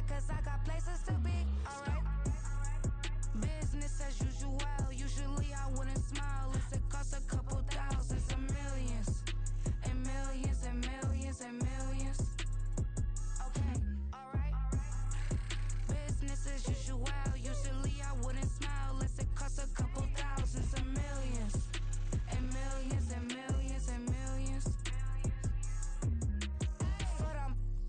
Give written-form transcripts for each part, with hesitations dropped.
cause I got places to be, alright? Business as usual, usually I wouldn't smile. It costs a couple thousands and millions. And millions and millions and millions. Okay, alright. Business as usual, usually I wouldn't smile. It costs a couple thousands and millions. And millions and millions and millions. But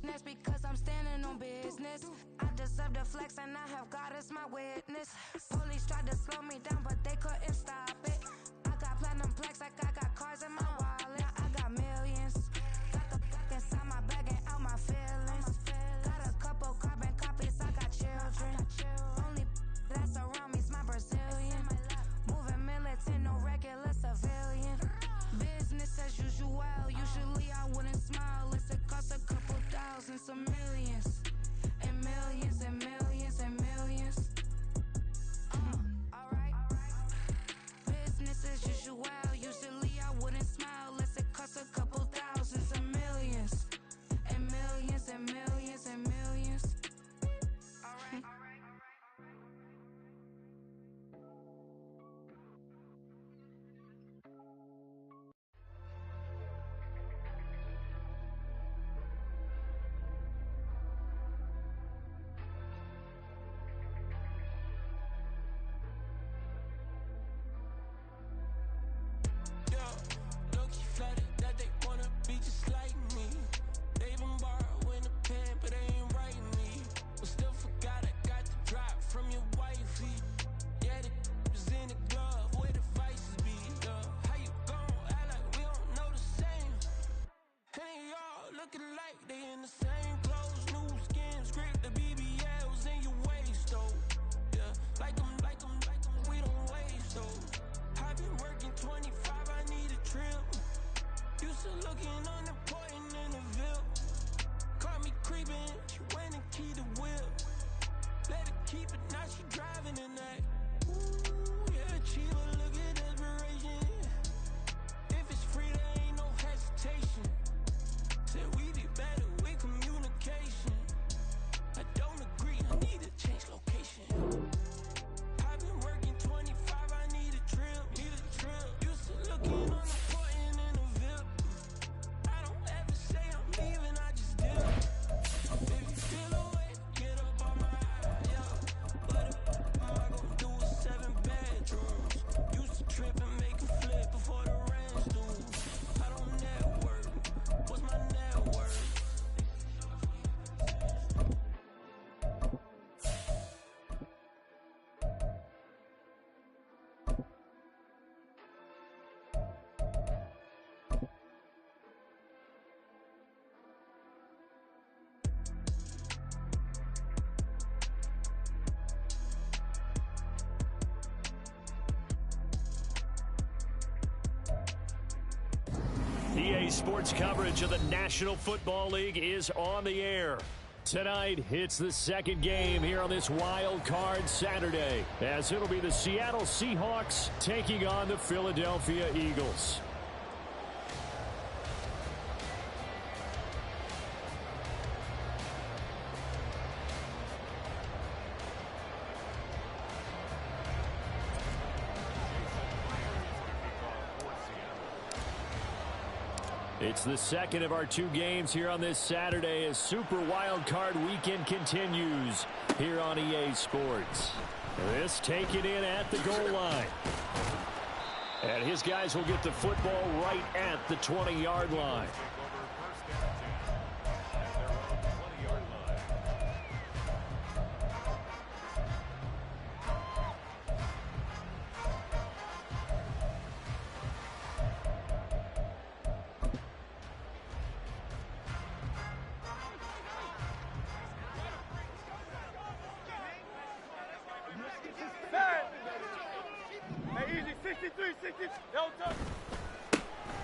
that's because I'm standing on business. I deserve the flex and I have God as my witness. Police tried to slow me down but they couldn't stop it. I got platinum plaques like I got cars in my wallet. I got millions. Got the fuck inside my bag and out my feelings. Got a couple carbon copies, I got children. Only that's around me's my Brazilian. Moving militant, no regular civilian. Business as usual, usually I wouldn't smile. It costs a couple thousands of millions. And millions and millions and millions. Alright. Business as usual, usually I wouldn't smile. It costs a couple thousands of millions. And millions and millions and millions. Alright. EA Sports coverage of the National Football League is on the air. Tonight, it's the second game here on this Wild Card Saturday, as it'll be the Seattle Seahawks taking on the Philadelphia Eagles. It's the second of our two games here on this Saturday as Super Wild Card Weekend continues here on EA Sports. This taken in at the goal line. And his guys will get the football right at the 20-yard line.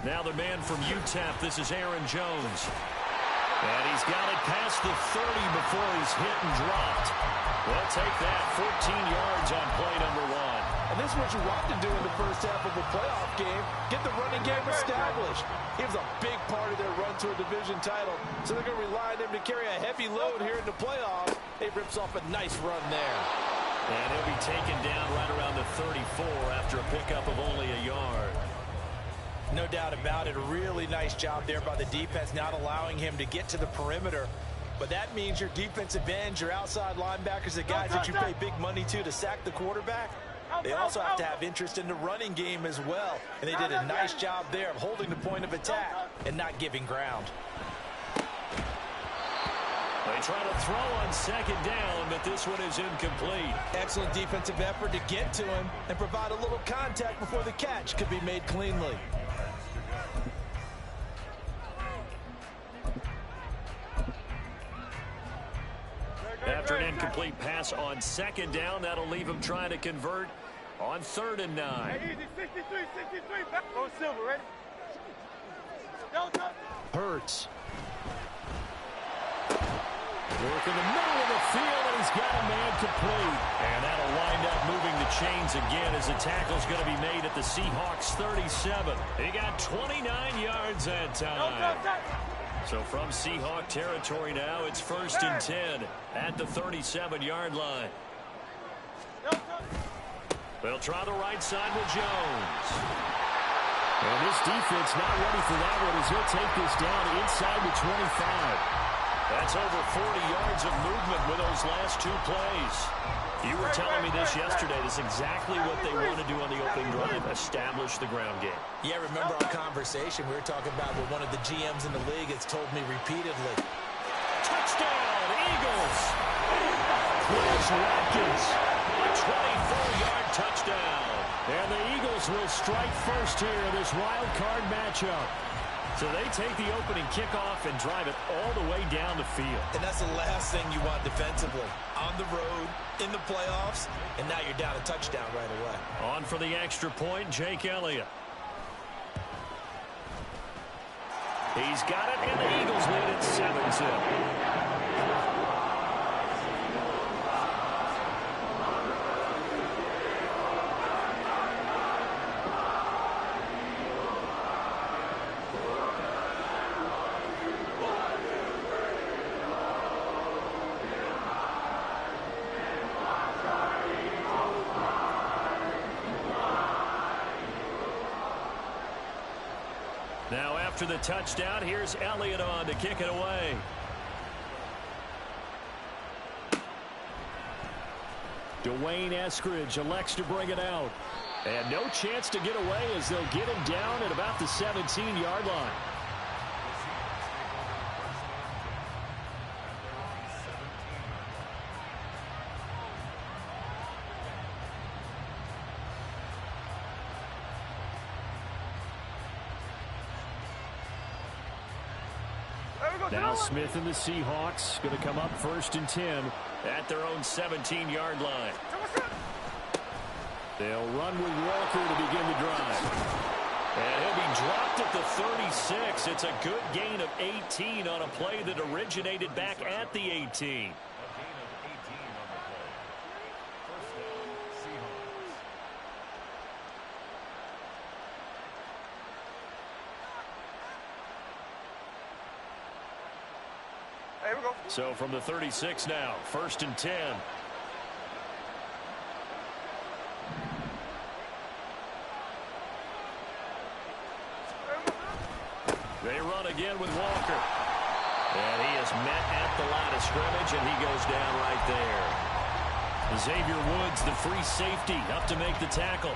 Now the man from UTEP, this is Aaron Jones. And he's got it past the 30 before he's hit and dropped. They'll take that 14 yards on play number one. And this is what you want to do in the first half of a playoff game. Get the running game established. He was a big part of their run to a division title. So they're going to rely on him to carry a heavy load here in the playoffs. He rips off a nice run there. And he'll be taken down right around the 34 after a pickup of only a yard. No doubt about it. A really nice job there by the defense, not allowing him to get to the perimeter. But that means your defensive ends, your outside linebackers, the guys that you pay big money to sack the quarterback, they also have to have interest in the running game as well. And they did a nice job there of holding the point of attack and not giving ground. They try to throw on second down, but this one is incomplete. Excellent defensive effort to get to him and provide a little contact before the catch could be made cleanly. After an incomplete pass on second down, that'll leave him trying to convert on 3rd and 9. Go Silver, ready? Hurts. Work in the middle of the field, and he's got a man complete. And that'll wind up moving the chains again as the tackle's going to be made at the Seahawks 37. He got 29 yards that time. So from Seahawk territory now, it's 1st and 10 at the 37-yard line. They'll try the right side with Jones. And this defense not ready for that one as he'll take this down inside the 25. That's over 40 yards of movement with those last 2 plays. You were telling me this yesterday. This is exactly what they want to do on the opening drive, establish the ground game. Yeah, remember our conversation we were talking about with one of the GMs in the league has told me repeatedly. Touchdown, Eagles! Chris Watkins, a 24-yard touchdown. And the Eagles will strike first here in this wild card matchup. So they take the opening kickoff and drive it all the way down the field. And that's the last thing you want defensively. On the road, in the playoffs, and now you're down a touchdown right away. On for the extra point, Jake Elliott. He's got it, and the Eagles lead at 7-0. Now after the touchdown, here's Elliott on to kick it away. Dwayne Eskridge elects to bring it out. And no chance to get away as they'll get him down at about the 17-yard line. Now Smith and the Seahawks going to come up 1st and 10 at their own 17-yard line. They'll run with Walker to begin the drive. And he'll be dropped at the 36. It's a good gain of 18 on a play that originated back at the 18. So from the 36 now, 1st and 10. They run again with Walker. And he is met at the line of scrimmage, and he goes down right there. Xavier Woods, the free safety, up to make the tackle.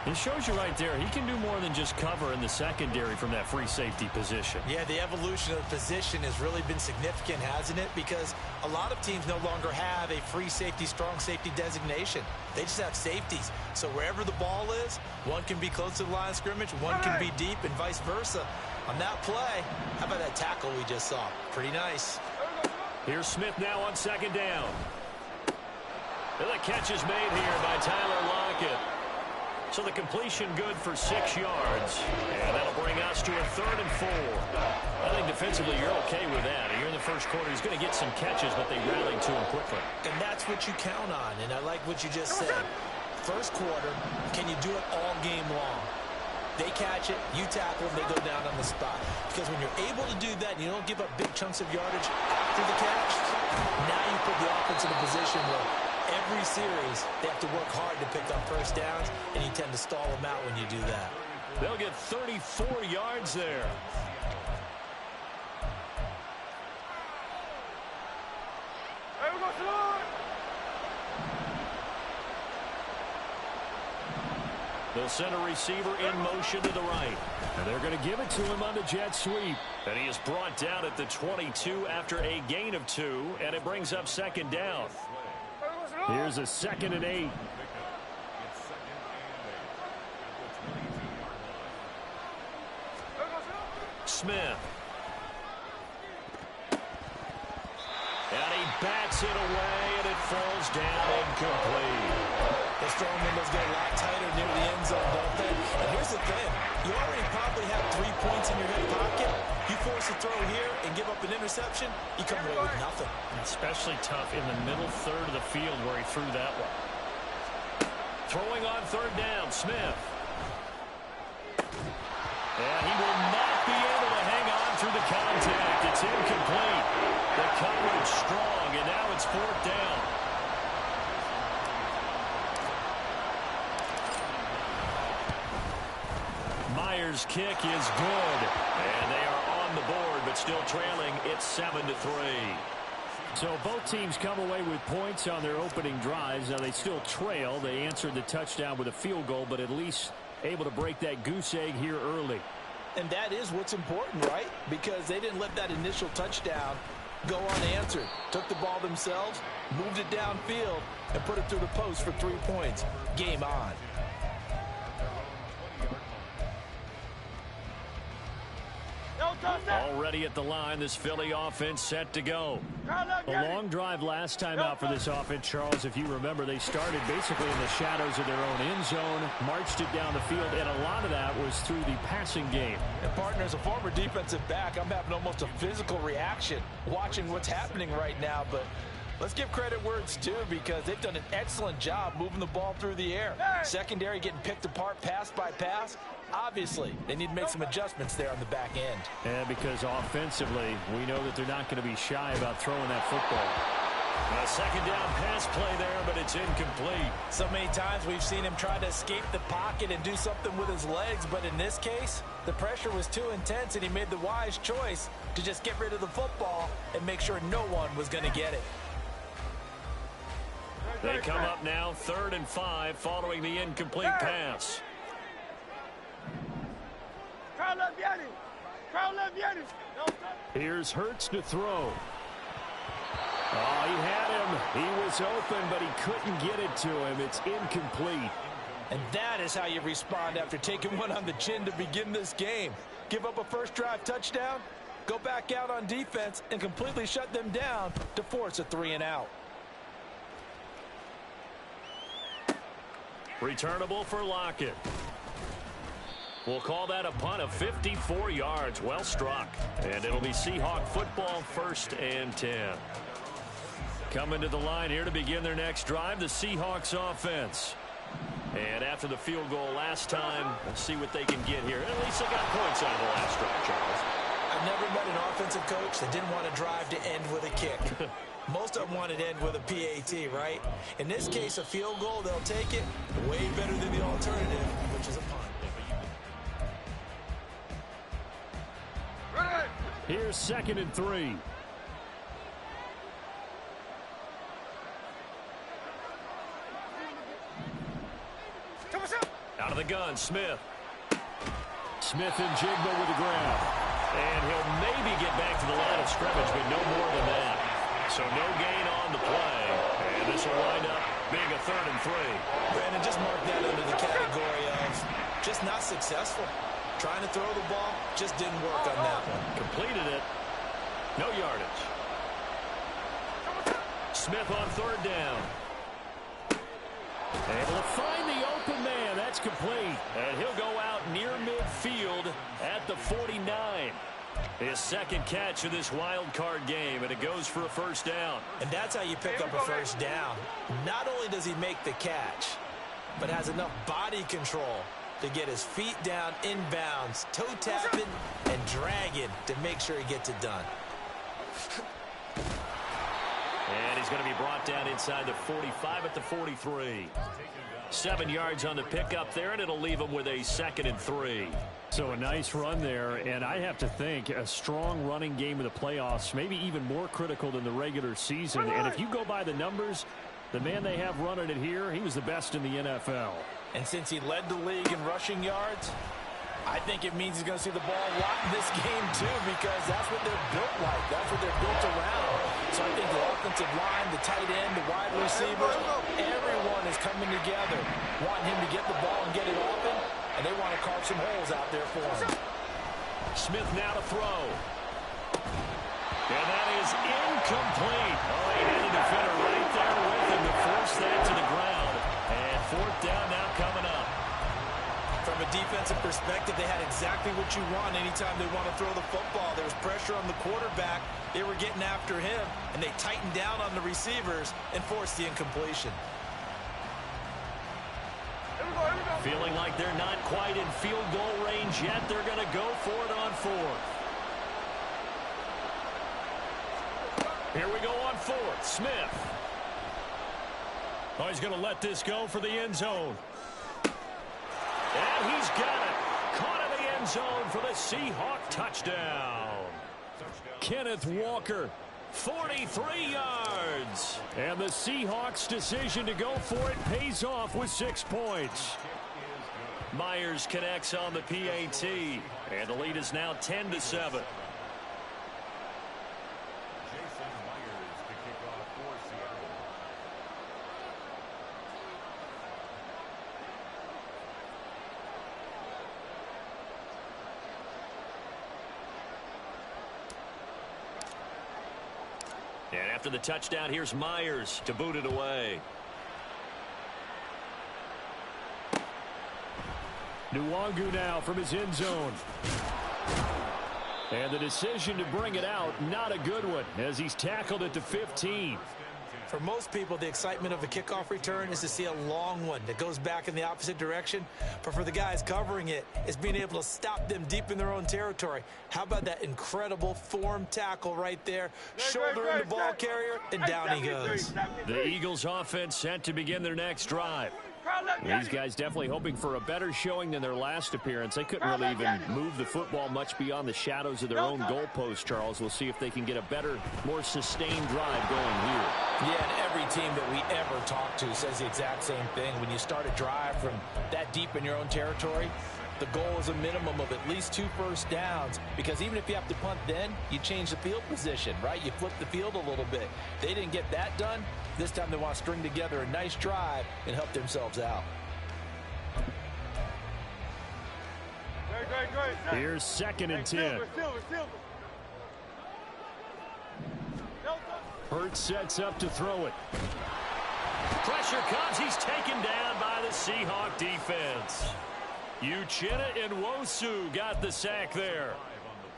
It shows you right there, he can do more than just cover in the secondary from that free safety position. Yeah, the evolution of the position has really been significant, hasn't it? Because a lot of teams no longer have a free safety, strong safety designation. They just have safeties. So wherever the ball is, one can be close to the line of scrimmage, one can be deep, and vice versa. On that play, how about that tackle we just saw? Pretty nice. Here's Smith now on 2nd down. And the catch is made here by Tyler Lockett. So the completion good for 6 yards. And that'll bring us to a 3rd and 4. I think defensively you're okay with that. Here in the first quarter, he's going to get some catches, but they rallied to him quickly. And that's what you count on. And I like what you just said. first quarter. Can you do it all game long? They catch it, you tackle them, they go down on the spot. Because when you're able to do that and you don't give up big chunks of yardage after the catch, now you put the offense in a position where every series they have to work hard to pick up first downs, and you tend to stall them out when you do that. They'll get 34 yards there. Hey, we go slow. They'll send a receiver in motion to the right. And they're going to give it to him on the jet sweep. And he is brought down at the 22 after a gain of 2. And it brings up second down. Here's a 2nd and 8. Smith. And he bats it away, and it falls down incomplete. Those throwing windows get a lot tighter near the end zone, don't they? And here's the thing. You already probably have 3 points in your hip pocket. You force a throw here and give up an interception, you come away with nothing. Especially tough in the middle third of the field where he threw that one. Throwing on 3rd down, Smith. And he will not be able to hang on through the contact. It's incomplete. The coverage strong, and now it's 4th down. Myers' kick is good. And they are on the board, but still trailing. It's 7-3. So both teams come away with points on their opening drives. Now they still trail. They answered the touchdown with a field goal, but at least able to break that goose egg here early. And that is what's important, right? Because they didn't let that initial touchdown go unanswered. Took the ball themselves, moved it downfield, and put it through the post for 3 points. Game on. Already at the line, this Philly offense set to go. A long drive last time out for this offense, Charles. If you remember, they started basically in the shadows of their own end zone, marched it down the field, and a lot of that was through the passing game. And partner, as a former defensive back, I'm having almost a physical reaction watching what's happening right now. But let's give credit where it's due, because they've done an excellent job moving the ball through the air. Secondary getting picked apart pass by pass. Obviously, they need to make some adjustments there on the back end. And because offensively, we know that they're not going to be shy about throwing that football. A 2nd down pass play there, but it's incomplete. So many times we've seen him try to escape the pocket and do something with his legs, but in this case, the pressure was too intense, and he made the wise choice to just get rid of the football and make sure no one was going to get it. They come up now 3rd and 5 following the incomplete pass. Here's Hurts to throw. Oh, he had him. He was open, but he couldn't get it to him. It's incomplete. And that is how you respond after taking one on the chin to begin this game. Give up a first drive touchdown, go back out on defense, and completely shut them down to force a 3-and-out. Returnable for Lockett. We'll call that a punt of 54 yards. Well struck. And it'll be Seahawk football, 1st and 10. Coming to the line here to begin their next drive, the Seahawks offense. And after the field goal last time, we'll see what they can get here. At least they got points out of the last drive, Charles. I've never met an offensive coach that didn't want to drive to end with a kick. Most of them want to end with a PAT, right? In this case, a field goal, they'll take it. Way better than the alternative, which is a punt. Here's 2nd and 3. Out of the gun, Smith. Smith and Jigba with the grab. And he'll maybe get back to the line of scrimmage, but no more than that. So no gain on the play. And this will wind up being a 3rd and 3. Brandon, just mark that under the category of just not successful. Trying to throw the ball, just didn't work on that one. Completed it. No yardage. Smith on 3rd down. Able to find the open man. That's complete. And he'll go out near midfield at the 49. His 2nd catch of this wild card game, and it goes for a 1st down. And that's how you pick up a 1st down. Not only does he make the catch, but has enough body control to get his feet down inbounds, toe tapping, and dragging to make sure he gets it done. And he's going to be brought down inside the 45 at the 43. 7 yards on the pickup there, and it'll leave him with a 2nd and 3. So a nice run there, and I have to think a strong running game in the playoffs, maybe even more critical than the regular season. And if you go by the numbers, the man they have running it here, he was the best in the NFL. And since he led the league in rushing yards, I think it means he's going to see the ball a lot in this game, too, because that's what they're built like. That's what they're built around. So I think the offensive line, the tight end, the wide receivers, everyone is coming together, wanting him to get the ball and get it open, and they want to carve some holes out there for him. Smith now to throw. And that is incomplete. Oh, he had a defender right there with him to force that to the ground. And 4th down now coming up. From a defensive perspective, they had exactly what you want anytime they want to throw the football. There was pressure on the quarterback. They were getting after him, and they tightened down on the receivers and forced the incompletion. Feeling like they're not quite in field goal range yet. They're going to go for it on 4th. Here we go on 4th. Smith. Oh, he's going to let this go for the end zone. And he's got it. Caught in the end zone for the Seahawk touchdown. Kenneth Walker, 43 yards. And the Seahawks' decision to go for it pays off with 6 points. Myers connects on the PAT. And the lead is now 10-7. And after the touchdown, here's Myers to boot it away. Nwangu now from his end zone. And the decision to bring it out, not a good one, as he's tackled at the 15. For most people, the excitement of a kickoff return is to see a long one that goes back in the opposite direction. But for the guys covering it, it's being able to stop them deep in their own territory. How about that incredible form tackle right there? Shoulder in the ball carrier, and down he goes. The Eagles offense set to begin their next drive. These guys definitely hoping for a better showing than their last appearance. They couldn't really even move the football much beyond the shadows of their own goalpost, Charles. We'll see if they can get a better, more sustained drive going here. Yeah, and every team that we ever talk to says the exact same thing. When you start a drive from that deep in your own territory, the goal is a minimum of at least 2 first downs, because even if you have to punt then, you change the field position, right? You flip the field a little bit. They didn't get that done. This time they want to string together a nice drive and help themselves out. Here's 2nd and 10. Hurts sets up to throw it. Pressure comes. He's taken down by the Seahawk defense. Uchenna and Nwosu got the sack there.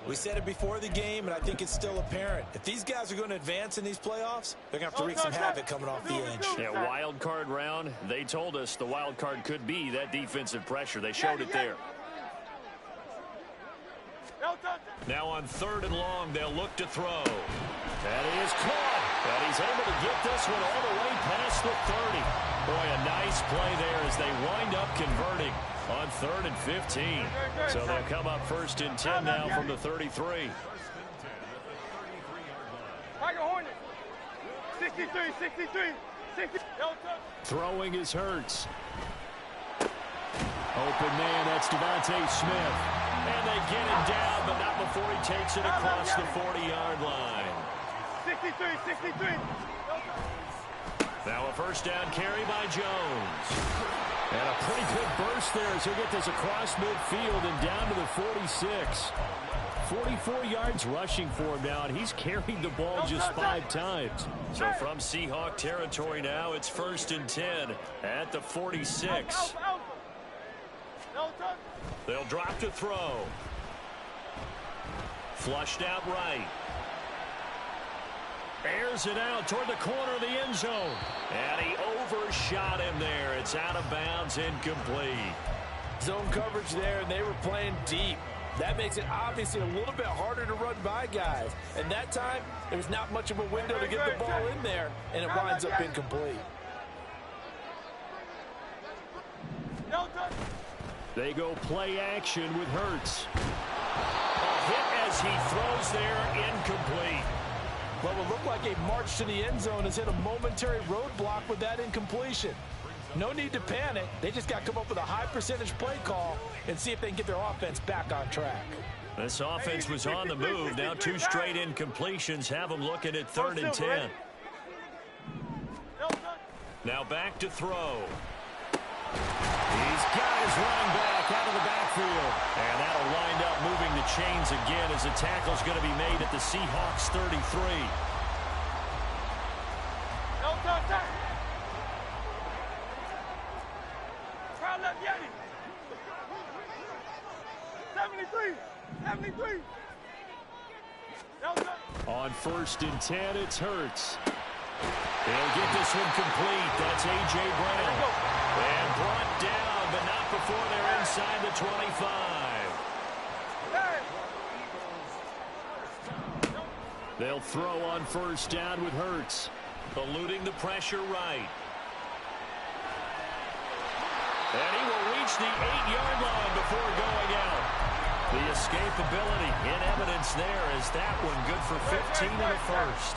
We said it before the game, and I think it's still apparent. If these guys are going to advance in these playoffs, they're going to have to wreak some havoc coming off the edge. Yeah, wild card round. They told us the wild card could be that defensive pressure. They showed it there. Now on 3rd and long, they'll look to throw. That is caught. And he's able to get this one all the way past the 30. Boy, a nice play there as they wind up converting on 3rd and 15. So they'll come up 1st and 10 now from the 33. Throwing is Hurts. Open man, that's Devontae Smith. And they get him down, but not before he takes it across the 40-yard line. 63. Now a 1st down carry by Jones. And a pretty good burst there as he'll get this across midfield and down to the 46. 44 yards rushing for him now, and he's carried the ball just 5 times. So from Seahawk territory now, it's 1st and 10 at the 46. They'll drop to throw. Flushed out right. Airs it out toward the corner of the end zone. And he overshot him there. It's out of bounds, incomplete. Zone coverage there, and they were playing deep. That makes it obviously a little bit harder to run by guys. And that time, there's not much of a window to get the ball in there, and it winds up incomplete. They go play action with Hurts. A hit as he throws there, incomplete. What would look like a march to the end zone has hit a momentary roadblock with that incompletion. No need to panic. They just got to come up with a high percentage play call and see if they can get their offense back on track. This offense was on the move. Now 2 straight incompletions have them looking at 3rd and 10. Now back to throw. He's got his running back out of the backfield. And that'll wind up moving the chains again as the tackle's going to be made at the Seahawks 33. Left Yeti. 73. On 1st and 10, it's Hurts. He'll get this one complete. That's A.J. Brown. And brought down, but not before they're inside the 25. They'll throw on 1st down with Hurts. Eluding the pressure right. And he will reach the 8-yard line before going out. The escapability in evidence there as that one good for 15 in the first.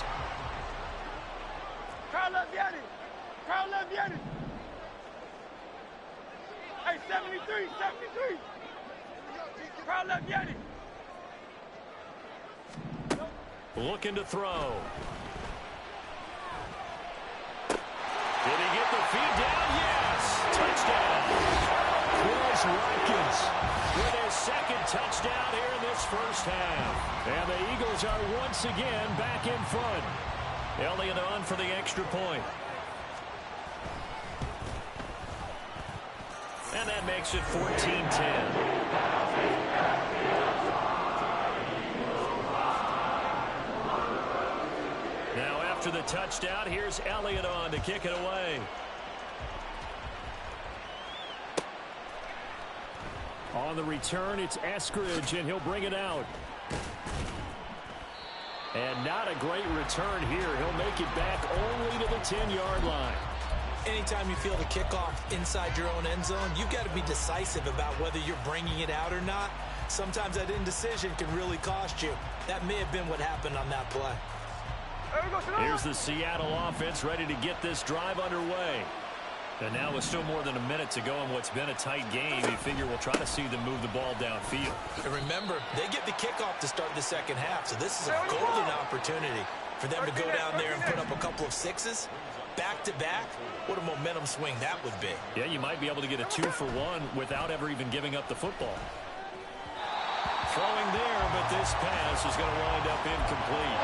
Crowd left Yeti. Hey, 73. Crowd left Yeti. Looking to throw. Did he get the feed down? Yes. Touchdown. Chris Watkins with his 2nd touchdown here in this first half. And the Eagles are once again back in front. Elliott on for the extra point. And that makes it 14-10. Now after the touchdown, here's Elliott on to kick it away. On the return, it's Eskridge, and he'll bring it out. And not a great return here. He'll make it back only to the 10-yard line. Anytime you feel the kickoff inside your own end zone, you've got to be decisive about whether you're bringing it out or not. Sometimes that indecision can really cost you. That may have been what happened on that play. Here's the Seattle offense ready to get this drive underway. And now with still more than a minute to go in what's been a tight game, you figure we'll try to see them move the ball downfield. And remember, they get the kickoff to start the second half, so this is a golden opportunity for them to go down there and put up a couple of 6s. Back-to-back, what a momentum swing that would be. Yeah, you might be able to get a 2-for-1 without ever even giving up the football. Throwing there, but this pass is going to wind up incomplete.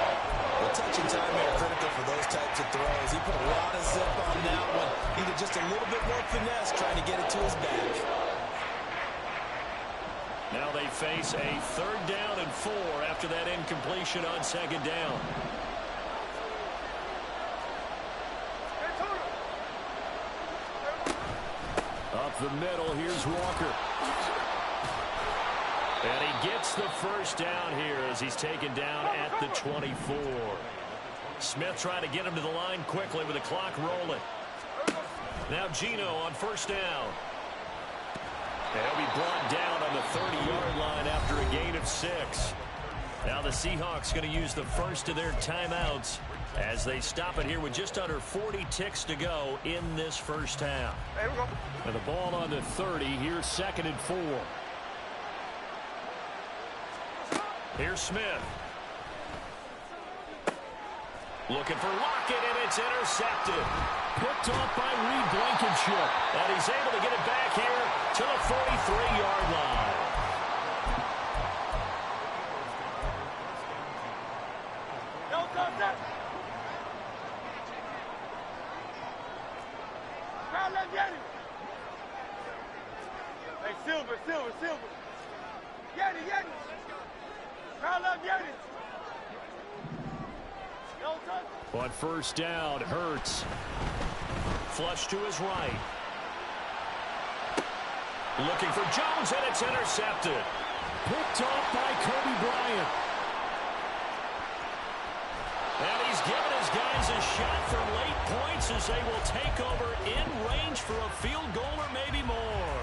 Well, touch and time are critical for those types of throws. He put a lot of zip on that one. Needed just a little bit more finesse trying to get it to his back. Now they face a 3rd down and 4 after that incompletion on 2nd down. Up the middle, here's Walker. And he gets the 1st down here as he's taken down at the 24. Smith trying to get him to the line quickly with the clock rolling. Now Gino on 1st down. And he'll be brought down on the 30-yard line after a gain of 6. Now the Seahawks going to use the first of their timeouts as they stop it here with just under 40 ticks to go in this first half. And the ball on the 30. Here's 2nd and 4. Here's Smith. Looking for Lockett, and it's intercepted. Picked off by Reed Blankenship. And he's able to get it back here to the 43-yard line. Hey, Silver. Yeti. Crowd left Yeti. On 1st down, Hurts flush to his right. Looking for Jones, and it's intercepted. Picked off by Kobe Bryant. And he's given his guys a shot for late points as they will take over in range for a field goal or maybe more.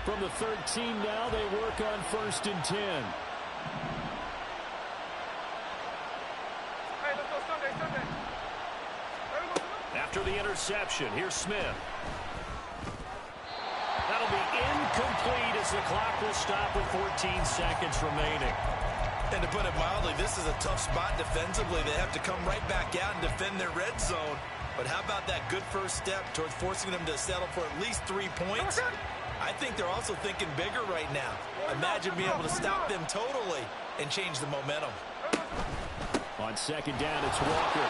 From the 13 now, they work on 1st and 10. Hey, let's go Sunday. After the interception, here's Smith. That'll be incomplete as the clock will stop with 14 seconds remaining. And to put it mildly, this is a tough spot defensively. They have to come right back out and defend their red zone. But how about that good first step towards forcing them to settle for at least 3 points? I think they're also thinking bigger right now. Imagine being able to stop them totally and change the momentum. On 2nd down, it's Walker.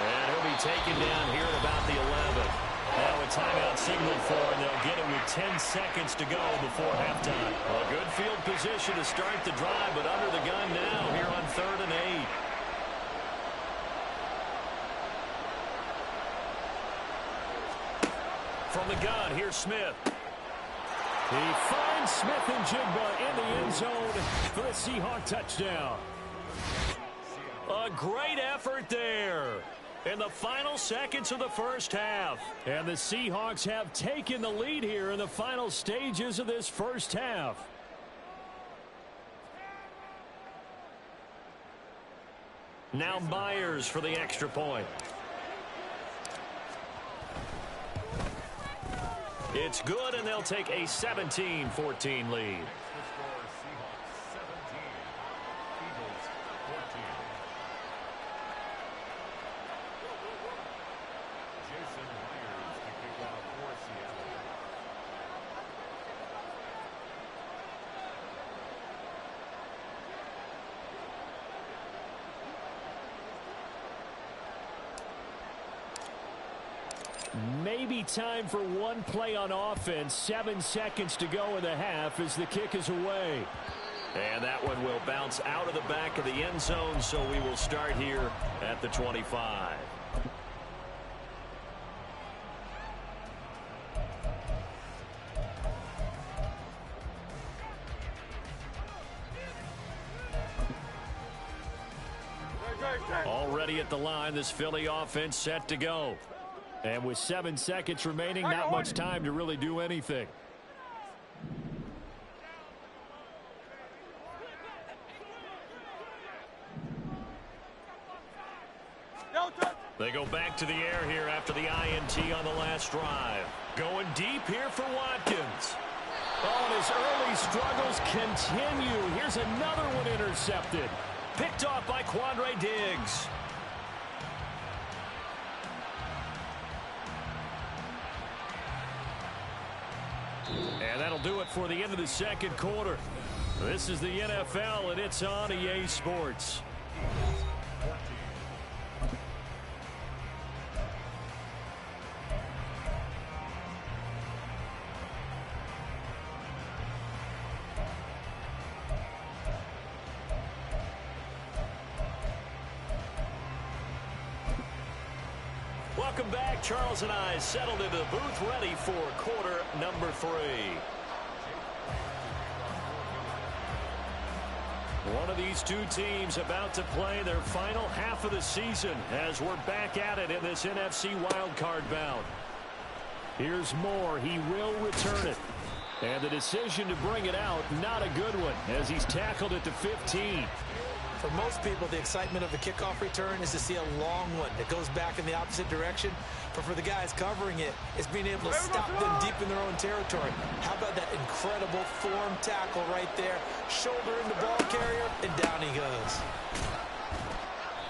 And he'll be taken down here at about the 11. Now a timeout signal for him. They'll get it with 10 seconds to go before halftime. A good field position to start the drive, but under the gun now here on 3rd and 8. From the gun, here's Smith. He finds Smith and Jigba in the end zone for a Seahawk touchdown. A great effort there in the final seconds of the first half. And the Seahawks have taken the lead here in the final stages of this first half. Now Myers for the extra point. It's good, and they'll take a 17-14 lead. Maybe time for one play on offense. 7 seconds to go in the half as the kick is away. And that one will bounce out of the back of the end zone, so we will start here at the 25. Already at the line, this Philly offense set to go. And with 7 seconds remaining, not much time to really do anything. They go back to the air here after the INT on the last drive. Going deep here for Watkins. Oh, and his early struggles continue. Here's another one intercepted. Picked off by Quandre Diggs. And that'll do it for the end of the second quarter. This is the NFL, and it's on EA Sports. Welcome back. Charles and I settled into the booth ready for quarter number 3. One of these two teams about to play their final half of the season as we're back at it in this NFC Wildcard bout. Here's Moore. He will return it. And the decision to bring it out, not a good one, as he's tackled it to 15. For most people, the excitement of a kickoff return is to see a long one that goes back in the opposite direction. But for the guys covering it, it's being able to stop them deep in their own territory. How about that incredible form tackle right there? Shoulder in the ball carrier, and down he goes.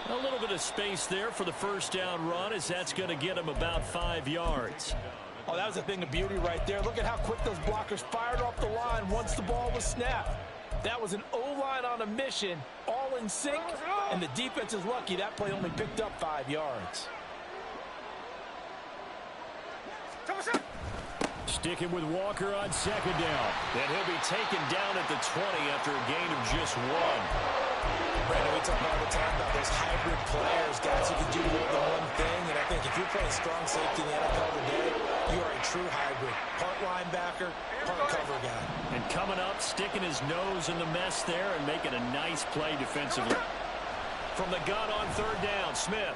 A little bit of space there for the first down run, as that's going to get him about 5 yards. Oh, that was a thing of beauty right there. Look at how quick those blockers fired off the line once the ball was snapped. That was an O-line on a mission, all in sync, and the defense is lucky that play only picked up 5 yards. Sticking with Walker on second down. And he'll be taken down at the 20 after a gain of just 1. Brandon, we talk all the time about those hybrid players, guys who can do more than one thing, and I think if you're playing strong safety in the NFL today, you are a true hybrid. Part linebacker, part cover guy. And coming up, sticking his nose in the mess there and making a nice play defensively. From the gun on third down, Smith.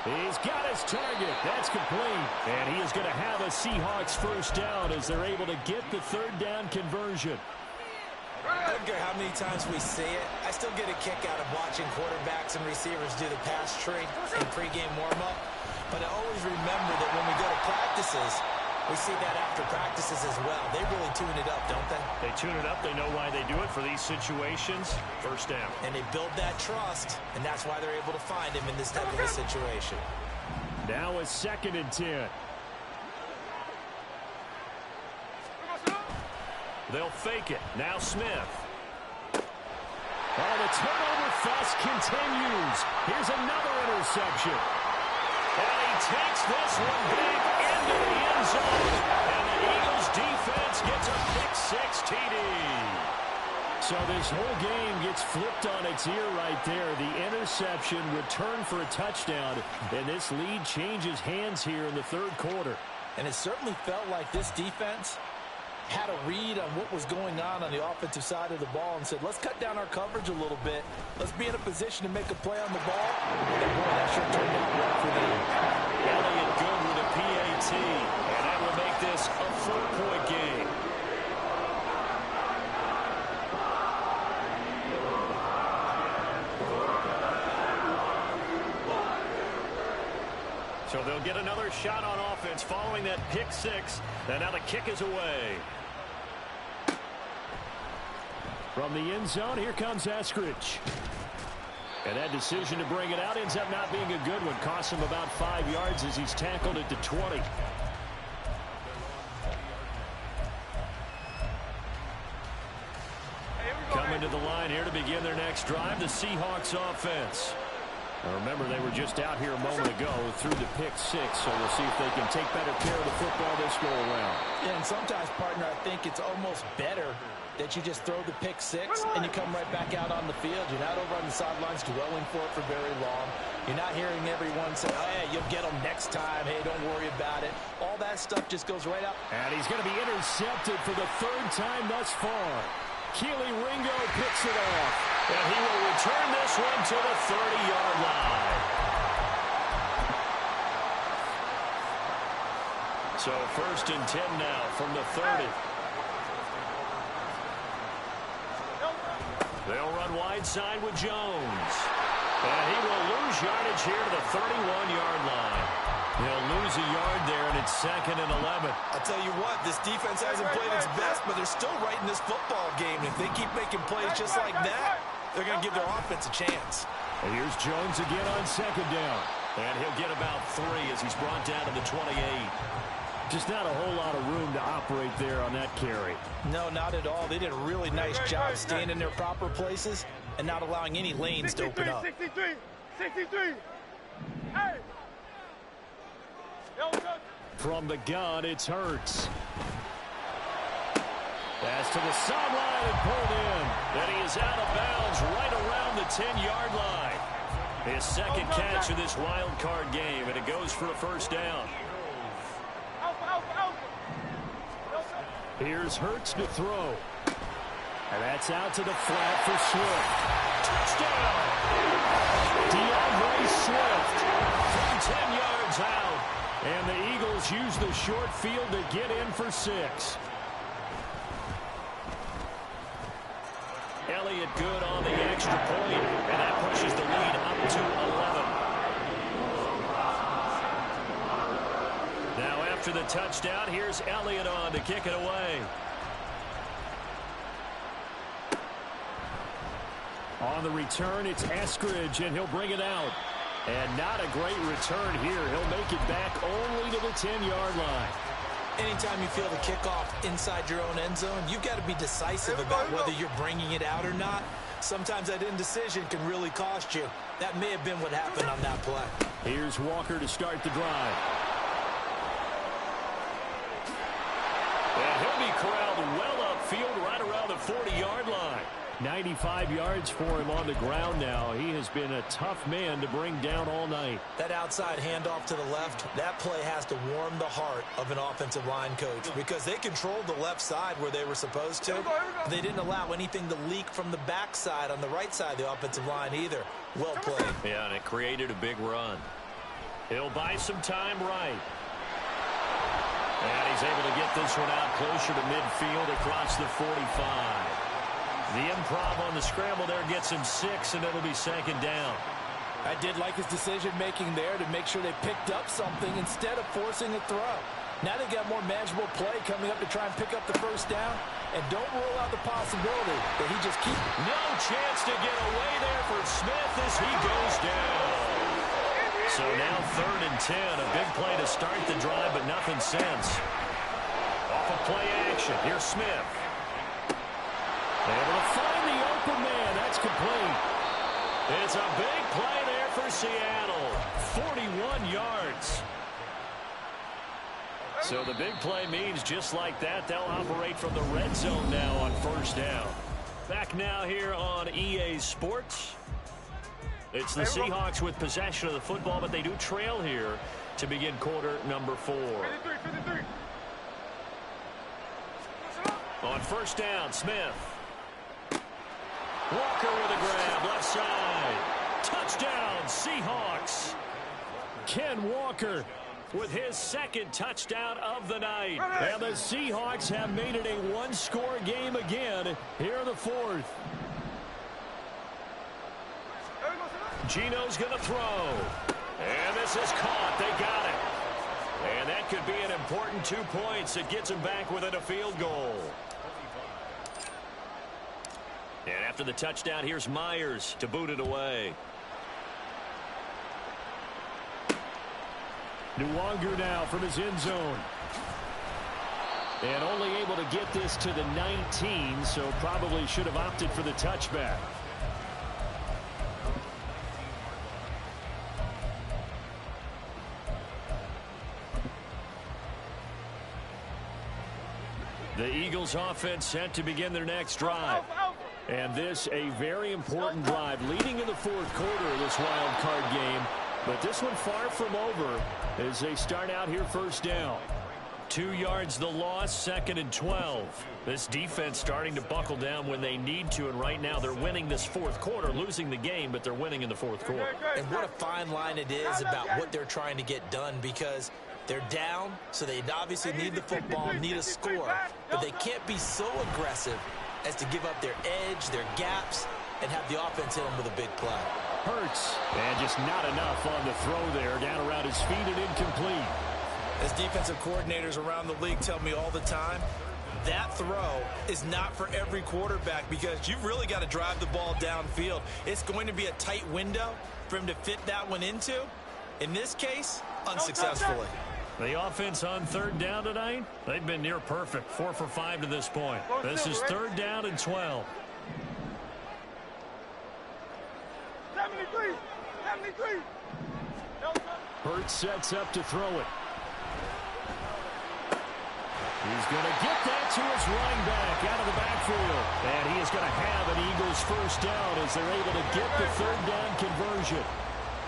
He's got his target. That's complete. And he is going to have a Seahawks first down as they're able to get the third down conversion. I don't care how many times we see it. I still get a kick out of watching quarterbacks and receivers do the pass tree in pregame warm-up. But I always remember that when we go to practices, we see that after practices as well. They really tune it up, don't they? They tune it up. They know why they do it for these situations. First down. And they build that trust, and that's why they're able to find him in this type of a situation. Now a 2nd and 10. They'll fake it. Now Smith. Oh, the turnover fest continues. Here's another interception. And he takes this one big into the end zone. And the Eagles defense gets a pick-6 TD. So this whole game gets flipped on its ear right there. The interception, return for a touchdown. And this lead changes hands here in the third quarter. And it certainly felt like this defense had a read on what was going on the offensive side of the ball and said, let's cut down our coverage a little bit. Let's be in a position to make a play on the ball. And boy, that sure turned out well for them. Elliott good with a PAT. And that will make this a 4-point game. So they'll get another shot on offense following that pick-6. And now the kick is away. From the end zone, here comes Eskridge. And that decision to bring it out ends up not being a good one. Costs him about 5 yards as he's tackled it to 20. Coming to the line here to begin their next drive, the Seahawks offense. Now remember, they were just out here a moment ago through the pick-6, so we'll see if they can take better care of the football this go-around. Yeah, and sometimes, partner, I think it's almost better that you just throw the pick-6 and you come right back out on the field. You're not over on the sidelines dwelling for it for very long. You're not hearing everyone say, oh, yeah, you'll get them next time. Hey, don't worry about it. All that stuff just goes right out. And he's going to be intercepted for the 3rd time thus far. Keely Ringo picks it off. And he will return this one to the 30-yard line. So 1st and 10 now from the 30. They'll run wide side with Jones. And he will lose yardage here to the 31-yard line. He'll lose a yard there, and it's 2nd and 11. I'll tell you what, this defense hasn't played its best, but they're still right in this football game. If they keep making plays just like that, they're going to give their offense a chance. And here's Jones again on 2nd down. And he'll get about 3 as he's brought down to the 28. Just not a whole lot of room to operate there on that carry. No, not at all. They did a really nice job staying in their proper places and not allowing any lanes to open up. 63. Hey! From the gun, it's Hurts. Pass to the sideline and pulled in. And he is out of bounds right around the 10-yard line. His 2nd catch of this wild card game, and it goes for a first down. Here's Hurts to throw. And that's out to the flat for Swift. Touchdown! DeAndre Swift from 10 yards out. And the Eagles use the short field to get in for 6. Elliott good on the extra point, and that pushes the lead up to 11. Now after the touchdown, here's Elliott on to kick it away. On the return, it's Eskridge, and he'll bring it out. And not a great return here. He'll make it back only to the 10-yard line. Anytime you feel the kickoff inside your own end zone, you've got to be decisive about whether you're bringing it out or not. Sometimes that indecision can really cost you. That may have been what happened on that play. Here's Walker to start the drive. And he'll be corralled well upfield right around the 40-yard line. 95 yards for him on the ground now. He has been a tough man to bring down all night. That outside handoff to the left, that play has to warm the heart of an offensive line coach because they controlled the left side where they were supposed to. They didn't allow anything to leak from the backside on the right side of the offensive line either. Well played. Yeah, and it created a big run. He'll buy some time right. And he's able to get this one out closer to midfield across the 45. The improv on the scramble there gets him 6, and it'll be second down. I did like his decision-making there to make sure they picked up something instead of forcing a throw. Now they got more manageable play coming up to try and pick up the first down. And don't rule out the possibility that he just keeps... No chance to get away there for Smith as he goes down. So now 3rd and 10. A big play to start the drive, but nothing since. Off of play action. Here's Smith. Able to find the open man. That's complete. It's a big play there for Seattle. 41 yards. So the big play means just like that, they'll operate from the red zone now on first down. Back now here on EA Sports. It's the Seahawks with possession of the football, but they do trail here to begin quarter number 4. 53. On first down, Smith. Walker with a grab, left side. Touchdown, Seahawks. Ken Walker with his 2nd touchdown of the night. And the Seahawks have made it a one-score game again here in the 4th. Gino's going to throw. And this is caught. They got it. And that could be an important 2 points. It gets him back within a field goal. And after the touchdown, here's Myers to boot it away. Nwanger now from his end zone. And only able to get this to the 19, so probably should have opted for the touchback. The Eagles offense set to begin their next drive. And this a very important drive leading in the 4th quarter of this wild card game. But this one far from over as they start out here first down. 2 yards the loss, 2nd and 12. This defense starting to buckle down when they need to, and right now they're winning this 4th quarter, losing the game, but they're winning in the 4th quarter. And what a fine line it is about what they're trying to get done, because they're down, so they obviously need the football, need a score, but they can't be so aggressive as to give up their edge, their gaps, and have the offense hit them with a big play. Hurts, and just not enough on the throw there, down around his feet and incomplete. As defensive coordinators around the league tell me all the time, that throw is not for every quarterback because you've really got to drive the ball downfield. It's going to be a tight window for him to fit that one into. In this case, unsuccessfully. The offense on 3rd down tonight, they've been near perfect. 4 for 5 to this point. This is 3rd down and 12. 73. Hurts sets up to throw it. He's going to get that to his running back out of the backfield. And he is going to have an Eagles first down as they're able to get the 3rd down conversion.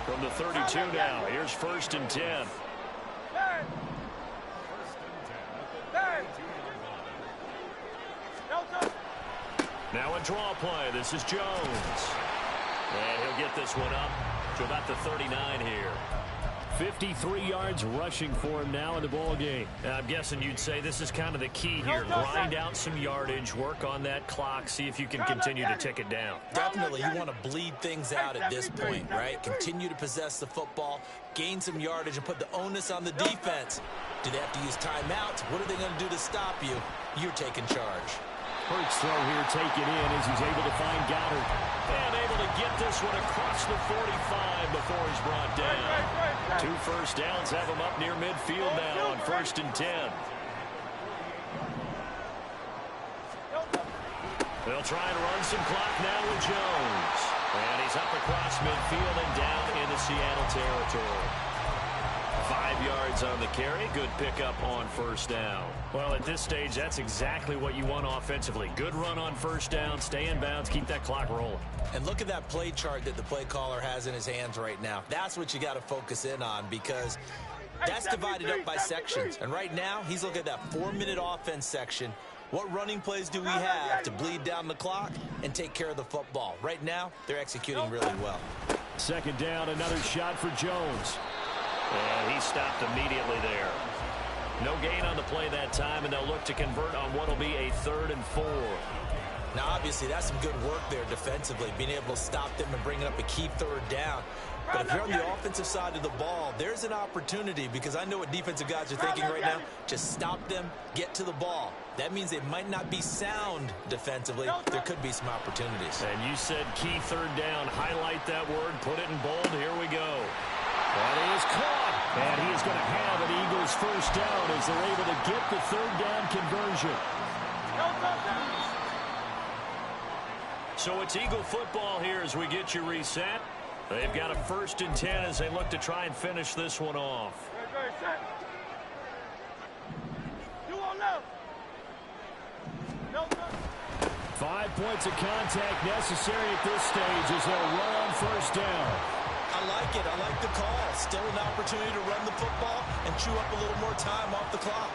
From the 32 now, here's 1st and 10. Now a draw play. This is Jones. And he'll get this one up to about the 39 here. 53 yards rushing for him now in the ball game. I'm guessing you'd say this is kind of the key here. Grind out some yardage, work on that clock, see if you can continue to tick it down. Definitely, you want to bleed things out at this point, right? Continue to possess the football, gain some yardage, and put the onus on the defense. Do they have to use timeouts? What are they going to do to stop you? You're taking charge. Hurts throw here taken in as he's able to find Goddard. And able to get this one across the 45 before he's brought down. 2 first downs have him up near midfield now on 1st and 10. They'll try and run some clock now with Jones. And he's up across midfield and down into Seattle territory. 5 yards on the carry. Good pickup on first down. Well, at this stage, that's exactly what you want offensively. Good run on first down, stay in bounds, keep that clock rolling. And look at that play chart that the play caller has in his hands right now. That's what you got to focus in on, because that's divided up by sections. And right now, he's looking at that 4-minute offense section. What running plays do we have to bleed down the clock and take care of the football? Right now, they're executing really well. Second down, another shot for Jones. And he stopped immediately there. No gain on the play that time, and they'll look to convert on what will be a 3rd and 4. Now, obviously, that's some good work there defensively, being able to stop them and bringing up a key 3rd down. But if you're on the offensive side of the ball, there's an opportunity, because I know what defensive guys are thinking right now. Just stop them, get to the ball. That means they might not be sound defensively. There could be some opportunities. And you said key 3rd down. Highlight that word, put it in bold. Here we go. That is caught. And he is going to have an Eagles first down as they're able to get the 3rd down conversion. So it's Eagle football here as we get you reset. They've got a 1st and 10 as they look to try and finish this one off. 5 points of contact necessary at this stage as they'll run on first down. I like it. I like the call. Still an opportunity to run the football and chew up a little more time off the clock.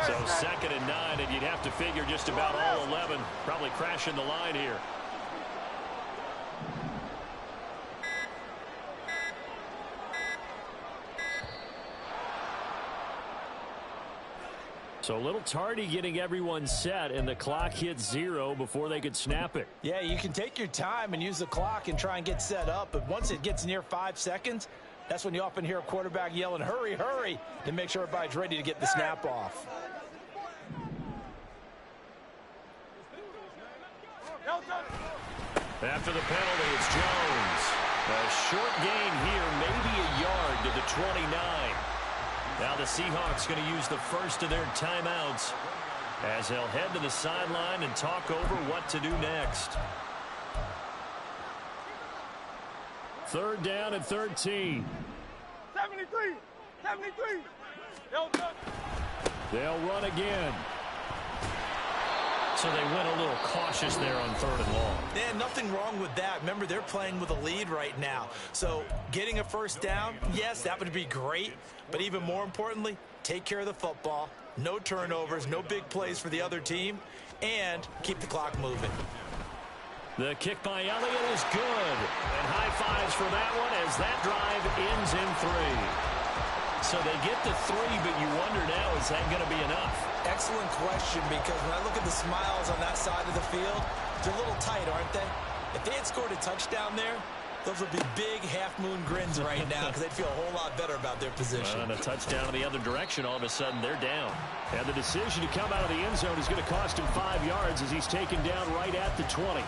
So 2nd and 9, and you'd have to figure just about all 11 probably crashing the line here. So a little tardy getting everyone set, and the clock hit 0 before they could snap it. Yeah, you can take your time and use the clock and try and get set up, but once it gets near 5 seconds, that's when you often hear a quarterback yelling, hurry, hurry, to make sure everybody's ready to get the snap off. After the penalty, it's Jones. A short gain here, maybe a yard to the 29. Now the Seahawks going to use the first of their timeouts as they'll head to the sideline and talk over what to do next. 3rd down and 13. 73. They'll run again. So they went a little cautious there on 3rd and long. Yeah, nothing wrong with that. Remember, they're playing with a lead right now. So getting a first down, yes, that would be great. But even more importantly, take care of the football. No turnovers, no big plays for the other team, and keep the clock moving. The kick by Elliott is good. And high fives for that one as that drive ends in 3. So they get the 3, but you wonder now, is that going to be enough? Excellent question, because when I look at the smiles on that side of the field, they're a little tight, aren't they? If they had scored a touchdown there, those would be big half-moon grins right now because they'd feel a whole lot better about their position. And a touchdown in the other direction, all of a sudden they're down. And the decision to come out of the end zone is going to cost him 5 yards as he's taken down right at the 20.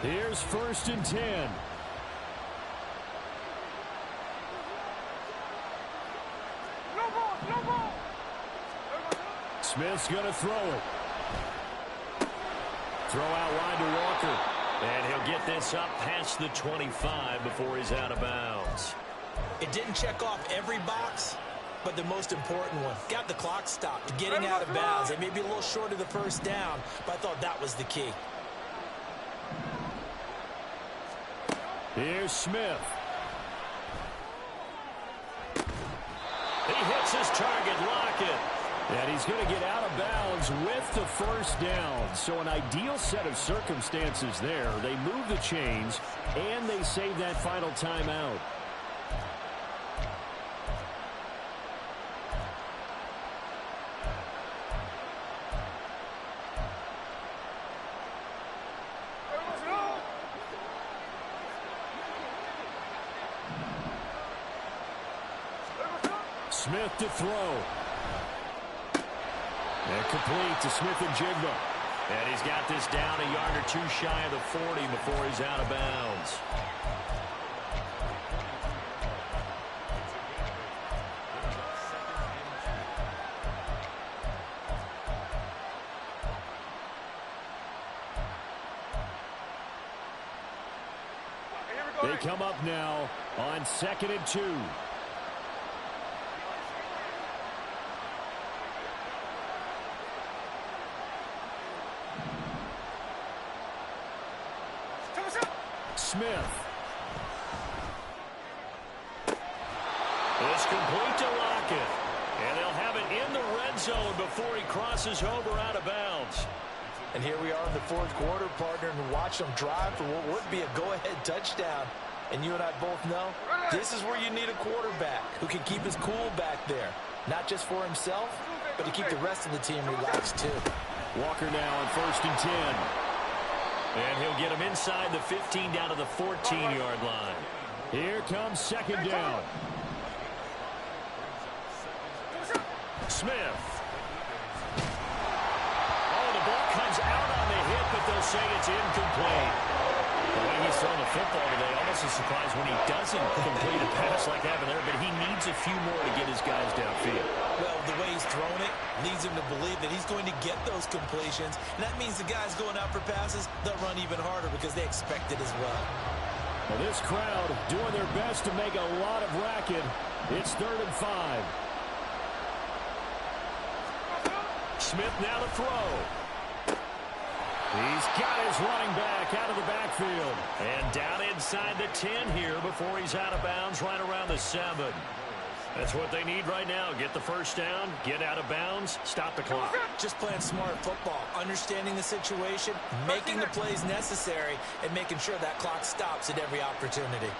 Here's 1st and 10. No ball. Smith's going to throw it. Throw out wide to Walker. And he'll get this up past the 25 before he's out of bounds. It didn't check off every box, but the most important one. Got the clock stopped, getting out of bounds. They may be a little short of the first down, but I thought that was the key. Here's Smith. He hits his target, Lockett. And he's going to get out of bounds with the first down. So an ideal set of circumstances there. They move the chains, and they save that final timeout. Smith to throw. And complete to Smith and Jigba. And he's got this down a yard or 2 shy of the 40 before he's out of bounds. They come up now on 2nd and 2. Smith. It's complete to Lockett. And they'll have it in the red zone before he crosses over out of bounds. And here we are in the 4th quarter, partner, and watch them drive for what would be a go-ahead touchdown. And you and I both know this is where you need a quarterback who can keep his cool back there. Not just for himself, but to keep the rest of the team relaxed too. Walker now on 1st and 10. And he'll get him inside the 15 down to the 14-yard line. Here comes 2nd down. Smith. Oh, the ball comes out on the hit, but they'll say it's incomplete. The way he's throwing the football today, almost a surprise when he doesn't complete a pass like that there, but he needs a few more to get his guys downfield. Well, the way he's thrown it leads him to believe that he's going to get those completions. And that means the guys going out for passes, they'll run even harder because they expect it as well. Well, this crowd doing their best to make a lot of racket. It's 3rd and 5. Smith now to throw. He's got his running back out of the backfield. And down inside the 10 here before he's out of bounds right around the 7. That's what they need right now. Get the first down, get out of bounds, stop the clock. Just playing smart football, understanding the situation, making the plays necessary, and making sure that clock stops at every opportunity.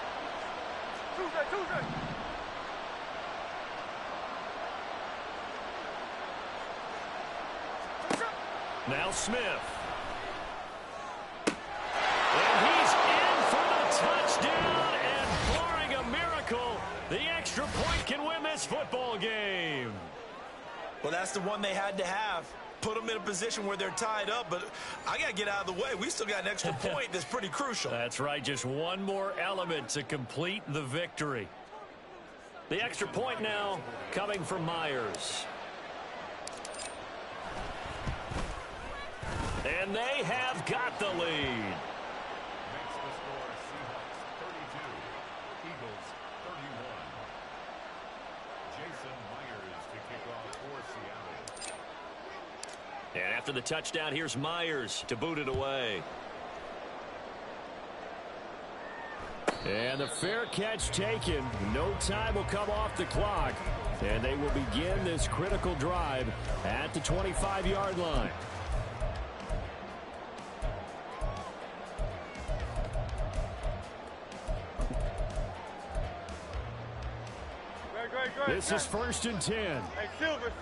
Now Smith. And he's in for the touchdown, and barring a miracle, the extra point can win this football game. Well, that's the one they had to have. Put them in a position where they're tied up, but I got to get out of the way. We still got an extra point that's pretty crucial. That's right, just one more element to complete the victory. The extra point now coming from Myers. And they have got the lead. Makes the score Seahawks 32, Eagles 31. Jason Myers to kick off for Seattle. And after the touchdown, here's Myers to boot it away. And the fair catch taken. No time will come off the clock. And they will begin this critical drive at the 25-yard line. This is 1st and 10. Hey, Silver.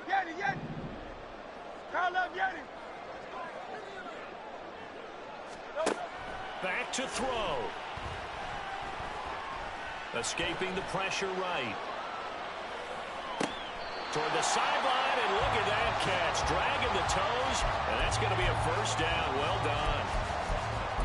Yeti. Call up Yeti. Back to throw. Escaping the pressure right. Toward the sideline, and look at that catch. Dragging the toes, and that's going to be a first down. Well done.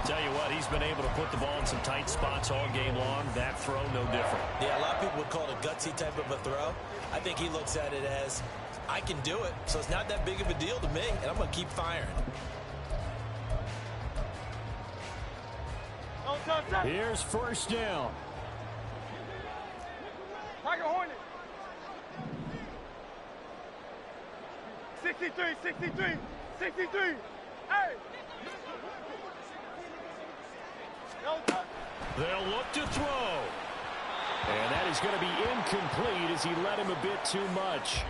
Tell you what, he's been able to put the ball in some tight spots all game long. That throw, no different. Yeah, a lot of people would call it a gutsy type of a throw. I think he looks at it as, I can do it, so it's not that big of a deal to me, and I'm going to keep firing. Here's 1st down. Tiger Hornet. 63. Hey. They'll look to throw. And that is going to be incomplete as he led him a bit too much.